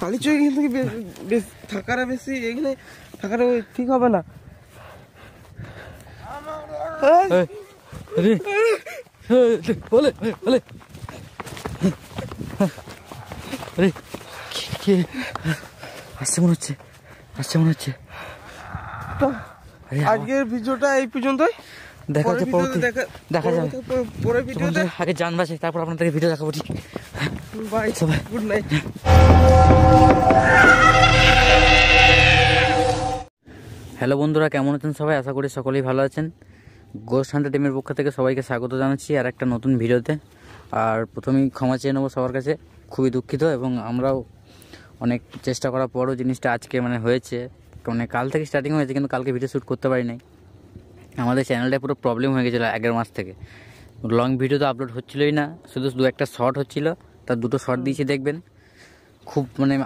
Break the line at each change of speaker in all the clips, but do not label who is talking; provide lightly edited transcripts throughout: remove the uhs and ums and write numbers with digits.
খালি চোখে কিন্তু বেশ থাকাটা বেশি এখানে থাকাটা ঠিক হবে না।
আসছে মনে হচ্ছে, আসছে মনে হচ্ছে।
আজকের ভিডিওটা এই পর্যন্তই,
দেখা যাচ্ছে দেখা যাবে
পরের ভিডিওতে।
আগে জান বাঁচে, তারপর আপনাদেরকে ভিডিও দেখাবো। ঠিক,
বাই, গুড নাইট।
হ্যালো বন্ধুরা, কেমন আছেন সবাই? আশা করি সকলেই ভালো আছেন। গোস্ট হান্টার টিমের পক্ষ থেকে সবাইকে স্বাগত জানাচ্ছি আর একটা নতুন ভিডিওতে। আর প্রথমেই ক্ষমা চেয়ে নেবো সবার কাছে, খুবই দুঃখিত। এবং আমরাও অনেক চেষ্টা করার পরও জিনিসটা আজকে হয়েছে, কাল থেকে স্টার্টিং হয়েছে, কিন্তু কালকে ভিডিও শ্যুট করতে পারি নাই। আমাদের চ্যানেলটা পুরো প্রবলেম হয়ে গেছিলো আগের মাস থেকে। লং ভিডিও তো আপলোড হচ্ছিলোই না, শুধু দু একটা শর্ট হচ্ছিলো। তার দুটো শর্ট দিয়েছি দেখবেন। খুব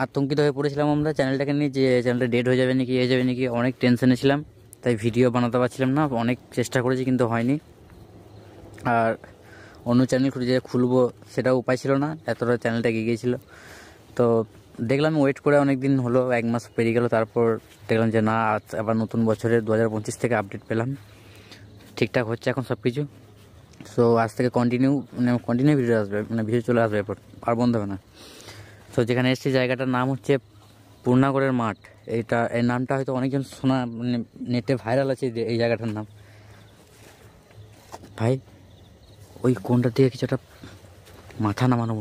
আতঙ্কিত হয়ে পড়েছিলাম আমরা চ্যানেলটাকে নিয়ে, যে চ্যানেলটা ডেড হয়ে যাবে নাকি, হয়ে যাবে নাকি, অনেক টেনশনে ছিলাম। তাই ভিডিও বানাতে পারছিলাম না, অনেক চেষ্টা করেছি কিন্তু হয়নি। আর অন্য চ্যানেল খুঁজে খুলবো সেটাও উপায় ছিল না, এতটা চ্যানেলটা এগিয়ে গিয়েছিলো। তো দেখলাম ওয়েট করে অনেক দিন হলো, 1 মাস পেরিয়ে গেল। তারপর দেখলাম যে না, আবার নতুন বছরের 2025 থেকে আপডেট পেলাম, ঠিকঠাক হচ্ছে এখন সব কিছু। সো আজ থেকে কন্টিনিউ ভিডিও আসবে, ভিডিও চলে আসবে, এরপর আর বন্ধ হবে না। তো যেখানে এসেছি জায়গাটার নাম হচ্ছে পূর্ণাগড়ের মাঠ। এই নামটা হয়তো অনেকজন শোনা, নেটে ভাইরাল আছে এই জায়গাটার নাম। ভাই ওই কোনটা দিয়ে কিছু একটা মাথা নামানো,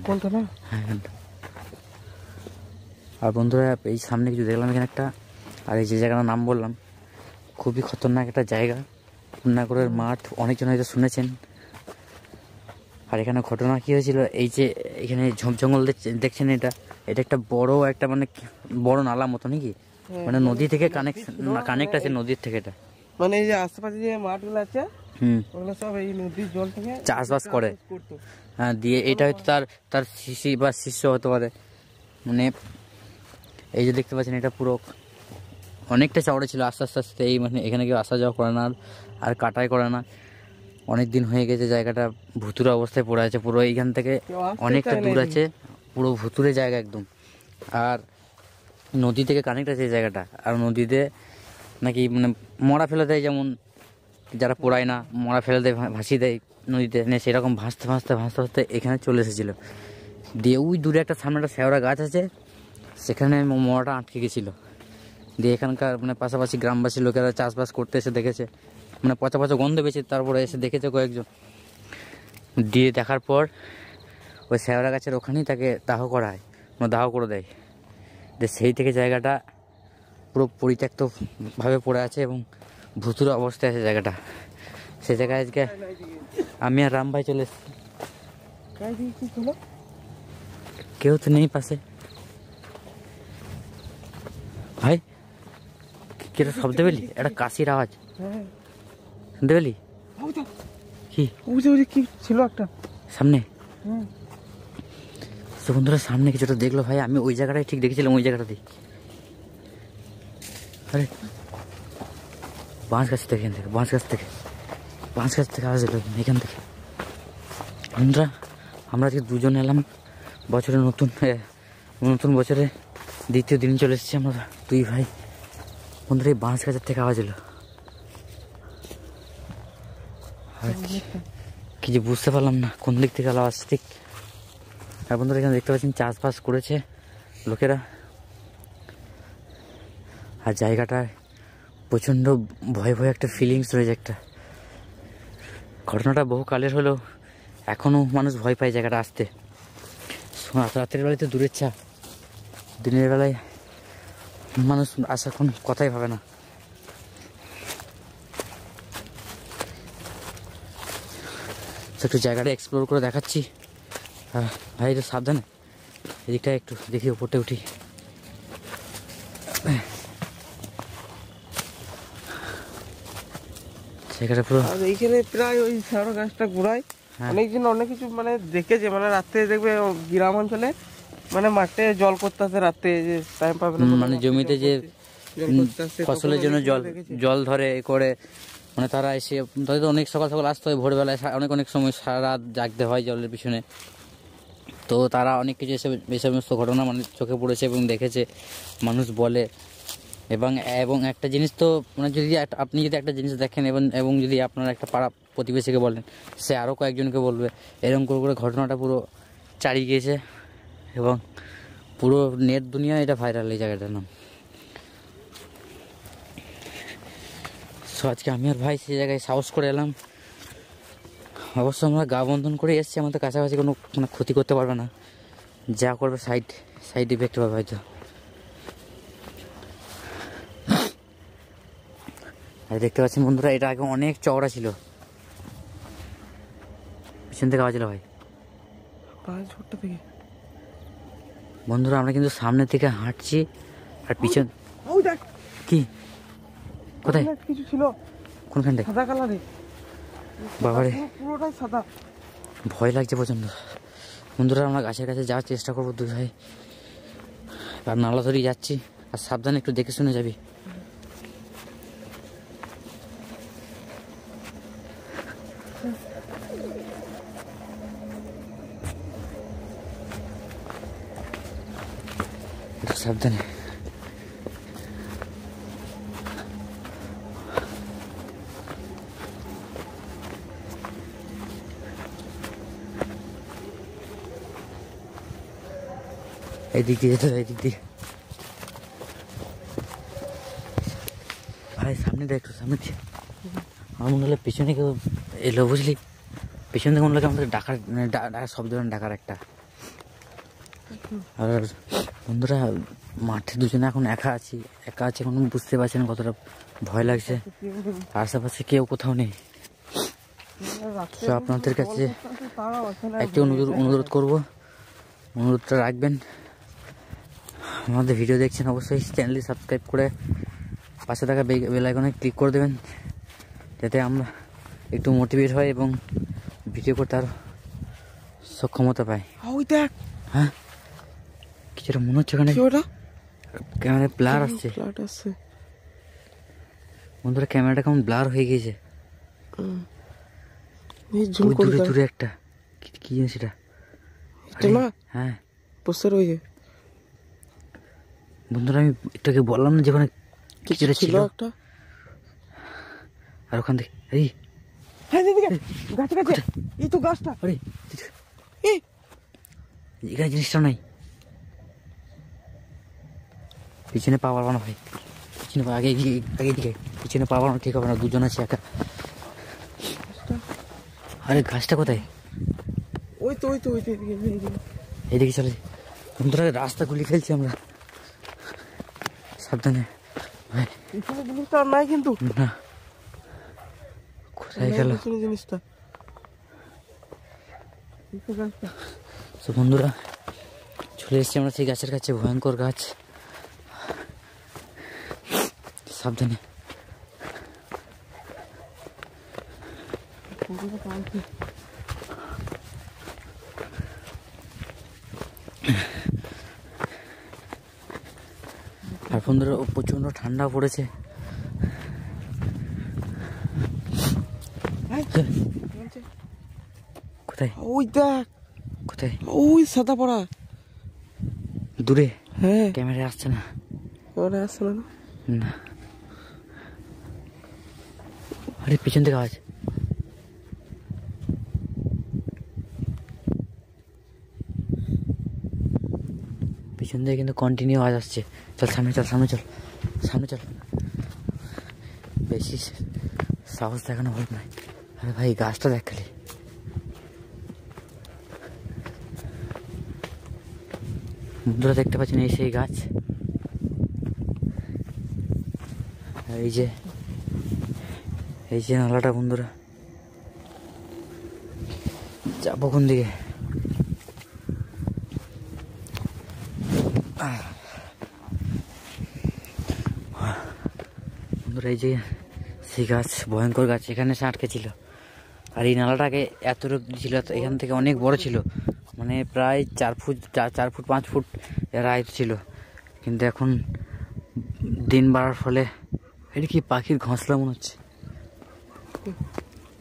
কোনটা না?
হ্যাঁ এখানটা। আর বন্ধুরা এই সামনে কিছু দেখলাম এখানে একটা, আর এই যে জায়গাটার নাম বললাম, খুবই খতরনাক একটা জায়গা, পূর্ণাগড়ের মাঠ। অনেকজন হয়তো শুনেছেন। আর এখানে ঘটনা কী হয়েছিল, এই যে এখানে ঝোপ জঙ্গল দেখছেন, এটা একটা বড় একটা বড় নালা মতো নাকি, নদী থেকে কানেক্ট আছে নদীর থেকে। এটা
এই যে আশেপাশে যে মাঠগুলো আছে, ওগুলো সব এই নদীর জল থেকে
চাষবাস করে। হ্যাঁ, দিয়ে এটা হয়তো তার শিশি বা শিষ্য হতে পারে। এই যে দেখতে পাচ্ছেন, এটা পুরো অনেকটা চওড়া ছিল। আস্তে আস্তে আস্তে এই এখানে কেউ আসা যাওয়া করে না, আর কাটাই করে না। অনেক দিন হয়ে গেছে, জায়গাটা ভুতুরে অবস্থায় পড়ে আছে পুরো। এইখান থেকে অনেকটা দূর আছে, পুরো ভুতুরে জায়গা একদম। আর নদী থেকে কানেক্ট আছে এই জায়গাটা। আর নদীতে নাকি মরা ফেলে দেয়, যেমন যারা পোড়ায় না, মরা ফেলে দেয়, ভাসিয়ে দেয় নদীতে, সেরকম ভাসতে ভাসতে ভাসতে ভাসতে এখানে চলে এসেছিলো। দিয়ে ওই দূরে একটা সামনে একটা শেওড়া গাছ আছে, সেখানে মরাটা আটকে গেছিলো। দিয়ে এখানকার পাশাপাশি গ্রামবাসী লোকেরা চাষবাস করতে এসে দেখেছে, পচা পচা গন্ধ পেয়েছে। তারপরে এসে দেখেছে কয়েকজন, দিয়ে দেখার পর ওই শেওড়া গাছের ওখানেই তাকে দাহ করা হয়, দাহ করে দেয়। সেই থেকে জায়গাটা পুরো পরিত্যক্তভাবে পড়ে আছে এবং ভুতুরে অবস্থায় আছে জায়গাটা। সেই জায়গায় আজকে আমি আর রাম ভাই চলে এসেছি। কেউ তো নেই পাশে। ভাই কিটা শব্দ পেলি? একটা কাশির আওয়াজ শুনতে পেলি?
কি ছিল একটা
সামনে? বন্ধুরা সামনে কিছুটা দেখলো ভাই, আমি ওই জায়গাটাই ঠিক দেখেছিলাম, ওই জায়গাটাতে। আরে বাঁশ গাছ থেকে আওয়াজ এলো এখান থেকে। বন্ধুরা আমরা আজকে দুজন এলাম বছরের নতুন বছরে দ্বিতীয় দিন চলে এসেছি আমরা দুই ভাই। বন্ধুরা এই বাঁশ গাছের থেকে আওয়াজ এলো, কি যে বুঝতে পারলাম না কোন দিক থেকে আওয়াজ ঠিক। আর বন্ধুরা এখানে দেখতে পাচ্ছেন চাষবাস করেছে লোকেরা। আর জায়গাটায় প্রচণ্ড ভয় একটা ফিলিংস রয়েছে একটা। ঘটনাটা বহু কালের হলেও এখনও মানুষ ভয় পায় জায়গাটা আসতে। রাতের বেলায় তো দূরের চা, দিনের বেলায় মানুষ আসার কোনো কথাই ভাবে না। একটু জায়গাটা এক্সপ্লোর করে দেখাচ্ছি। ভাই একটু সাবধানে, এদিকটা একটু দেখি, উপরটা উঠি। জায়গাটা পুরো
এইখানে প্রায় ওই শেওড়া গাছটা গোড়ায় অনেকজন অনেক কিছু দেখেছে। রাত্রে দেখবে গ্রাম অঞ্চলে মাঠে জল করতে আসে রাত্রে, যে টাইম পাবে না,
জমিতে যে ফসলের জন্য জল ধরে করে, তারা এসে তাদের অনেক সকাল আসতে হয়, ভোরবেলায় অনেক সময় সারা রাত জাগতে হয় জলের পিছনে। তো তারা অনেক কিছু এই সমস্ত ঘটনা মানে চোখে পড়েছে এবং দেখেছে, মানুষ বলে। এবং এবং একটা জিনিস তো মানে যদি আপনি যদি একটা জিনিস দেখেন এবং যদি আপনার একটা পাড়া প্রতিবেশীকে বলেন, সে আরও কয়েকজনকে বলবে, এরকম করে করে ঘটনাটা পুরো চালিয়ে গিয়েছে এবং পুরো নেট দুনিয়া এটা ভাইরাল এই জায়গাটার নাম। সো আজকে আমি আর ভাই সেই জায়গায় সাহস করে এলাম। অবশ্য আমরা গা বন্ধন করে এসেছি, আমাদের কাছাকাছি কোনো মানে ক্ষতি করতে পারবে না, যা করবে সাইড ইফেক্ট পাবে হয়তো। আর দেখতে পাচ্ছেন বন্ধুরা, এটা আগে অনেক চওড়া ছিল। পিছন থেকে আওয়াজ এলো ভাই,
ছোট্ট থেকে।
বন্ধুরা আমরা কিন্তু সামনে থেকে হাঁটছি আর পিছন কি কোথায়
কিছু ছিল
কোনখানটায়?
সাদা কালারে,
বাবারে
পুরোটাই সাদা।
ভয় লাগছে প্রচন্ড। বন্ধুরা আমরা গাছের কাছে যাওয়ার চেষ্টা করবো দুই ভাই, আর নালা ধরেই যাচ্ছি। আর সাবধানে একটু দেখে শুনে যাবি। একটু সাবধানে। এদিক দিয়ে যেতে হবে, এদিক দিয়ে। ভাই সামনে দেখ, একটু সামনে দিয়ে। আমার মনে হলো পিছনে কেউ এলো, বুঝলি? পিছন থেকে মনে হলো আমাদের ডাকার শব্দ ডাকার একটা। আর বন্ধুরা মাঠে দুজনে এখন একা আছি এখন বুঝতে পারছেন কতটা ভয় লাগছে। আশেপাশে কেউ কোথাও নেই। তো আপনাদের কাছে একটি অনুরোধ করব, অনুরোধটা রাখবেন। আমাদের ভিডিও দেখছেন অবশ্যই চ্যানেলটি সাবস্ক্রাইব করে পাশে থাকা বেল আইকনে ক্লিক করে দেবেন, যাতে আমরা একটু মোটিভেট হয় এবং ভিডিও করতে আরও সক্ষমতা পাই। হ্যাঁ কিছুটা মনে হচ্ছে ওখানে ক্যামেরায় ব্লার আসছে। বন্ধুরা ক্যামেরাটা কেমন ব্লার হয়ে গিয়েছে। দূরে দূরে একটা কি জিনিস এটা? হ্যাঁ বন্ধুরা আমি এটাকে বললাম না যেখানে কিছুটা ছিল একটা। আর ওখান থেকে এখানে জিনিসটা নাই। পিছনে পা পারবো না ভাই, পিছনে আগে দিকে পিছনে পা পারবো না, ঠিক হবে না, দুজন আছে একা। আরে গাছটা কোথায়? এইদিকে চলে। বন্ধুরা রাস্তা গুলি ফেলছি আমরা, সাবধানে ভাই।
নাই কিন্তু
না কোথায় গেল
জিনিসটা?
বন্ধুরা চলে এসছি আমরা সেই গাছের কাছে, ভয়ঙ্কর গাছ, সাবধানে। আর বন্ধুরা প্রচন্ড ঠান্ডা পড়েছে। কোথায়?
ওই দেখ,
কোথায়?
ওই সাদা পড়া
দূরে।
হ্যাঁ
ক্যামেরা আসছে না,
আসছে না।
না আরে পিছন থেকে আওয়াজ। পিছন থেকে কিন্তু কন্টিনিউ আওয়াজ আসছে। চল সামনে চল, সামনে চল। বেশি সাহস দেখানো ভালো নয়। আরে ভাই গাছটা দেখ খালি। বন্ধুরা দেখতে পাচ্ছেন এই সেই গাছ, এই যে নালাটা। বন্ধুরা যাবো কোন দিকে? বন্ধুরা এই যে সেই গাছ, ভয়ঙ্কর গাছ, এখানে সে আটকে ছিল। আর এই নালাটাকে এতটুকু ছিল, এখান থেকে অনেক বড় ছিল, মানে প্রায় 4 ফুট 5 ফুট এর হাইট ছিল। কিন্তু এখন দিন বাড়ার ফলে এটা কি পাখির ঘোঁসলা মনে হচ্ছে,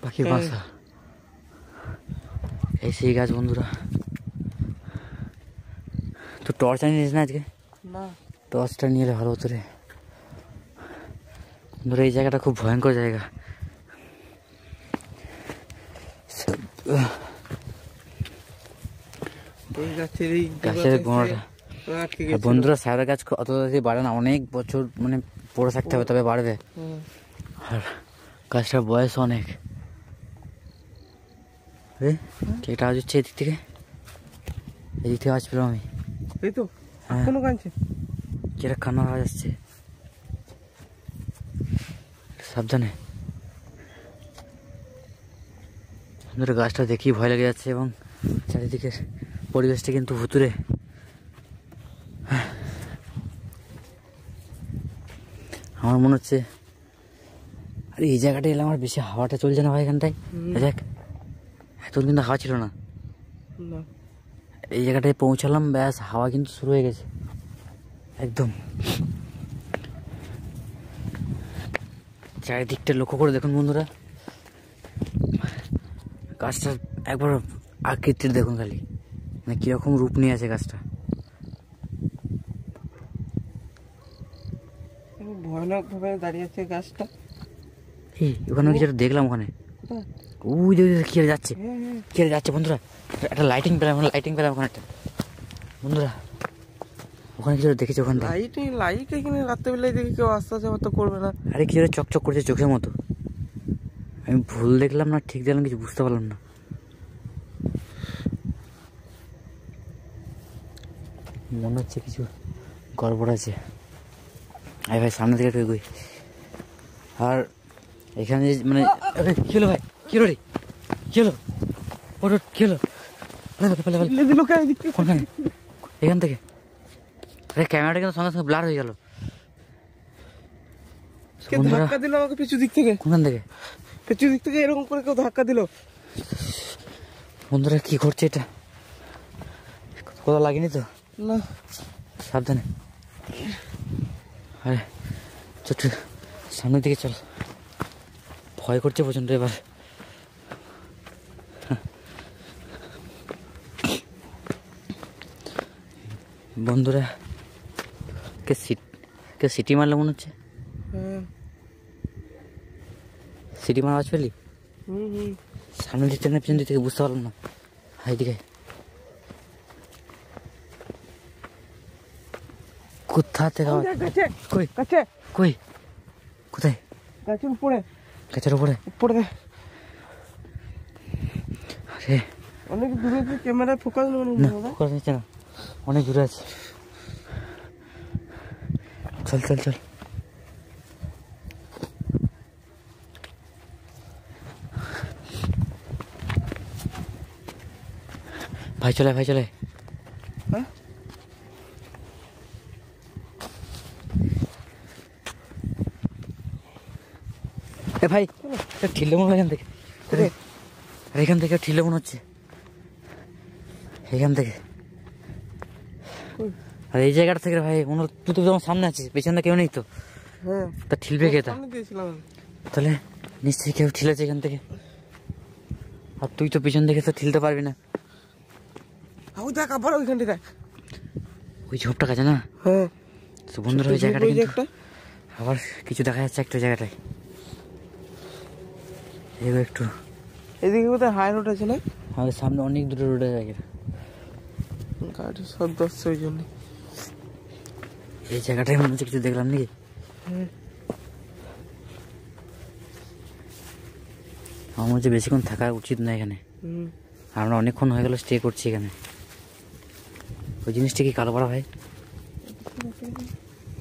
পাখির বাসা। এই সেই গাছ বন্ধুরা। তো টর্চ আনিস না আজকে?
না
টর্চটা নিয়ে এলে ভালো হতো রে। ধরো এই জায়গাটা খুব ভয়ঙ্কর জায়গা। গাছের গোড়াটা। আর বন্ধুরা সারা গাছ অত তাড়াতাড়ি বাড়ে না, অনেক বছর মানে পড়ে থাকতে হবে তবে বাড়বে। আর গাছটার বয়স অনেক। এটা আওয়াজ হচ্ছে এদিক থেকে, এদিক থেকে আওয়াজ পেলাম আমি।
এই তো এখনো কাঁদছে,
যেটা কান্নার আওয়াজ আসছে। সাবধানে। বন্ধুরা গাছটা দেখেই ভয় লেগে যাচ্ছে এবং চারিদিকের পরিবেশটা কিন্তু ভুতুরে। আমার মনে হচ্ছে আরে এই জায়গাটা এলে আমার বেশি হাওয়াটা চলছে না ভাই এখানটায়। দেখ এত কিন্তু হাওয়া ছিল না, এই জায়গাটায় পৌঁছালাম ব্যাস হাওয়া কিন্তু শুরু হয়ে গেছে একদম। চারিদিকটা লক্ষ্য করে দেখুন বন্ধুরা, গাছটার একবার আকৃতির দেখুন খালি, মানে কিরকম রূপ নিয়ে আছে গাছটা।
ভয়ানক ভাবে দাঁড়িয়ে আছে গাছটা।
এই ওখানে কিছু দেখলাম, ওখানে ওই কি যাচ্ছে, কি যাচ্ছে বন্ধুরা, একটা লাইটিং পেলাম, ওখানে একটা বন্ধুরা, ওখানে কিছু দেখেছি ওখানে
লাইট এখানে রাত্রেবেলায় দেখে কেউ আসতে যাওয়া তো করবে না।
আরে কিছু চকচক করছে চোখের মতো, আমি ভুল দেখলাম না ঠিক দেখলাম কিছু বুঝতে পারলাম না। মনে হচ্ছে কিছু গড়বড় আছে। আরে ভাই সামনে থেকে তুই গই। আর এখানে মানে কি হলো ভাই, কি হলো রে, কি হলো ওটা, কি হলো এখান থেকে? আরে ক্যামেরাটা কিন্তু সঙ্গে সঙ্গে ব্লার হয়ে গেল।
ধাক্কা দিল আমাকে পিছু দিক থেকে।
কোনখান থেকে?
পিছু দিক থেকে এরকম করে কেউ ধাক্কা দিল।
বন্ধুরা কি করছে এটা, কোথাও লাগেনি তো?
না
সাবধানে। আরে ছোট সামনের দিকে চল, ভয় করছে প্রচন্ড এবার। বন্ধুরা কে সিটি মারলে মনে হচ্ছে, সিটি মারা আওয়াজ পেলি? সামনের দিক থেকে না পিছন দিক থেকে বুঝতে পারলাম না। এইদিকে কোথা থেকে কই কই কোথায়?
গাছের উপরে,
গাছের উপরে
উপরে।
আরে
অনেক দূরে, ক্যামেরায় ফোকাস
ফোকাস নিচ্ছে না, অনেক দূরে আছে। চল চল চল। ভাই চলে, ভাই চলে।
হ্যাঁ
এ ভাই ঠিলে মনে হয় এখান থেকে, এখান থেকে ঠিলে মনে হচ্ছে এখান থেকে। আর এই জায়গাটা থেকে ভাই মনে তুই তো তোমার সামনে আছিস, পেছনে কেউ নেই তো, তা ঠিলবে কে? তা তাহলে নিশ্চয়ই কেউ ঠিলেছে এখান থেকে, আর তুই তো পিছন থেকে তো ঠিলতে পারবি না।
দেখ আবার ওইখান থেকে
ওই ঝোপটা কাছে না?
হ্যাঁ
তো বন্ধুরা ওই জায়গাটা কিন্তু আবার কিছু দেখা যাচ্ছে একটা জায়গাটায়। এবার একটু
এদিকে কোথায় হাই রোড আছে না?
আমাদের সামনে অনেক দূরে রোড আছে,
গাড়ি সব দশছে ওই জন্য।
এই জায়গাটায় মনে হচ্ছে কিছু দেখলাম নাকি? আমার মনে হচ্ছে বেশিক্ষণ থাকা উচিত না এখানে, আমরা অনেকক্ষণ হয়ে গেল স্টে করছি এখানে। ওই জিনিসটা কি কালো পাড়া ভাই?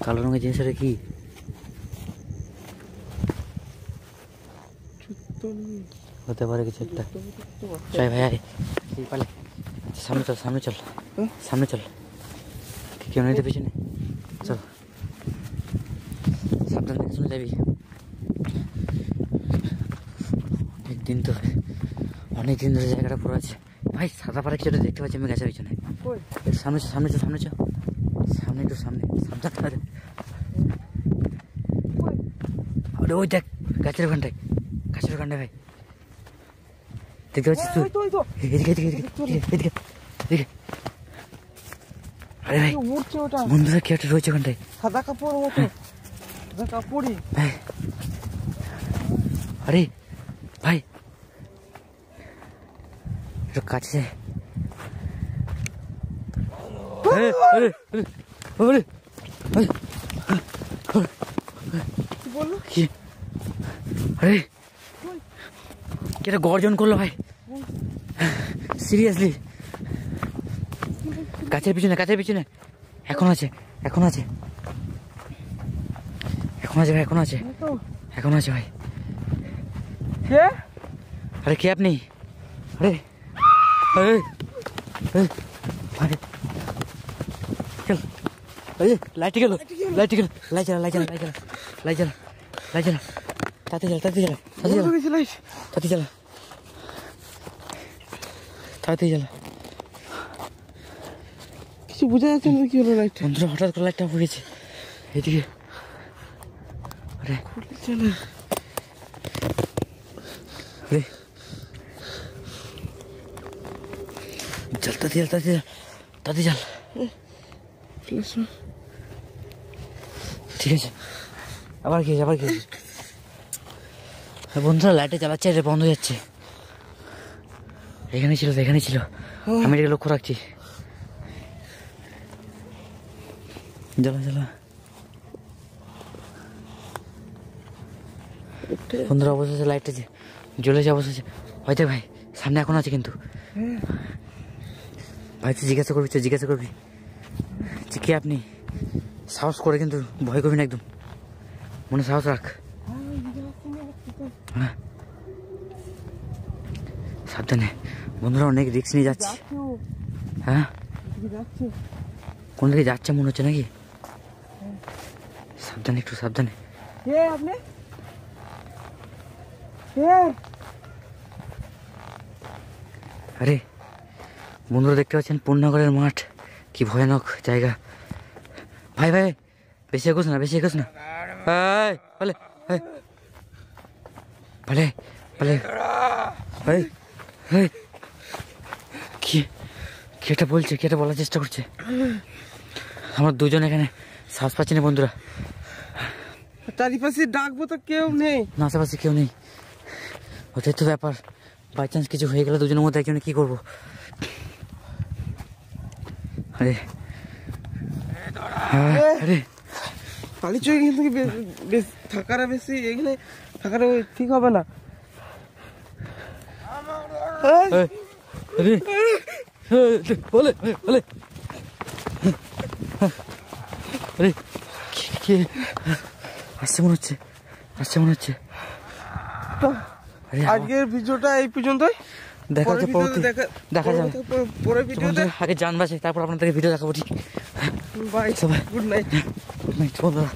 কালো রঙের জিনিসটা কি? হতে পারে কিছু একটা। চাই ভাই আরে পালে সামনে চল, সামনে চল, সামনে চল, কেউ নেই তো পিছনে, চল সাবধান দেখে শুনে যাবি। অনেক দিন ধরে জায়গাটা পুরো আছে ভাই। সাদা পাড়া কিছু দেখতে পাচ্ছি আমি গাছের পিছনে। সামনে সামনে চ, সামনে চ, সামনে একটু সামনে, সাবধান। আরে ওই দেখ গাছের ওখানটায়, গাছের ওখানটায় ভাই দেখতে পাচ্ছিস তুই? এদিকে এদিকে এদিকে এদিকে এদিকে। আরে ভাই
কি উঠছে ওটা?
বন্ধুরা কি একটা রয়েছে ওখানটায়।
সাদা কাপড় মতো। সাদা কাপড়ই।
ভাই আরে ভাই একটু কাছে যায়। আরে আরে আরে আরে আরে,
কি বললো?
কি আরে কি একটা গর্জন করলো ভাই, সিরিয়াসলি। গাছের পিছনে এখন আছে এখন আছে এখন আছে ভাই, এখন আছে
তো
এখন আছে ভাই।
কে?
আরে কে আপনি? আরে আরে আরে আরে চল, এই লাইট গেল লাইট জ্বালা তাতে জ্বালা
বন্ধ গেছিলিস?
তাতে জ্বালা।
কিছু বোঝা যাচ্ছে না কি হলো লাইট?
বন্ধুরা হঠাৎ করে লাইটটা পড়েছে এদিকে। আরে
চলে
আরে চল তাতে জ্বাল। ঠিক আছে, আবার কি বন্ধুরা লাইটে চালাচ্ছে, এটা বন্ধ হয়ে যাচ্ছে। এখানে ছিল আমি এটাকে লক্ষ্য রাখছি। জ্বালা বন্ধুরা অবশেষে লাইটটা জ্বলেছে অবশেষে। হয়তো ভাই সামনে এখন আছে কিন্তু। ভাই তুই জিজ্ঞাসা করবি যে কে আপনি, সাহস করে কিন্তু ভয় করবি না, একদম মনে সাহস রাখ। হ্যাঁ সাবধানে বন্ধুরা, অনেক রিস্ক নিয়ে যাচ্ছি। হ্যাঁ কোন দিকে যাচ্ছে মনে হচ্ছে নাকি? সাবধানে একটু সাবধানে।
কে আপনি? কে?
আরে বন্ধুরা দেখতে পাচ্ছেন পূর্ণনগরের মাঠ, কি ভয়ানক জায়গা। ভাই বেশি এগোস না কি এটা বলছে, কি এটা বলার চেষ্টা করছে। আমরা দুজন এখানে শ্বাস পাচ্ছি না বন্ধুরা।
চারিপাশে ডাকবো তো কেউ নেই,
না আশেপাশে কেউ নেই, ওটাই তো ব্যাপার। বাই চান্স কিছু হয়ে গেলে দুজনের মধ্যে একজনে কি করবো? আরে আরে
কালী চোখে কিন্তু থাকাটা বেশি, এখানে থাকাটা ঠিক হবে না।
বলে আসছে মনে হচ্ছে।
আজকের ভিডিওটা এই পর্যন্তই,
দেখা যাবে
পরে ভিডিওতে।
আগে জান বাঁচে, তারপর আপনাদেরকে ভিডিও দেখাবো। ঠিক
বাই,
সবাই
গুড নাইট।
বন্ধুরা।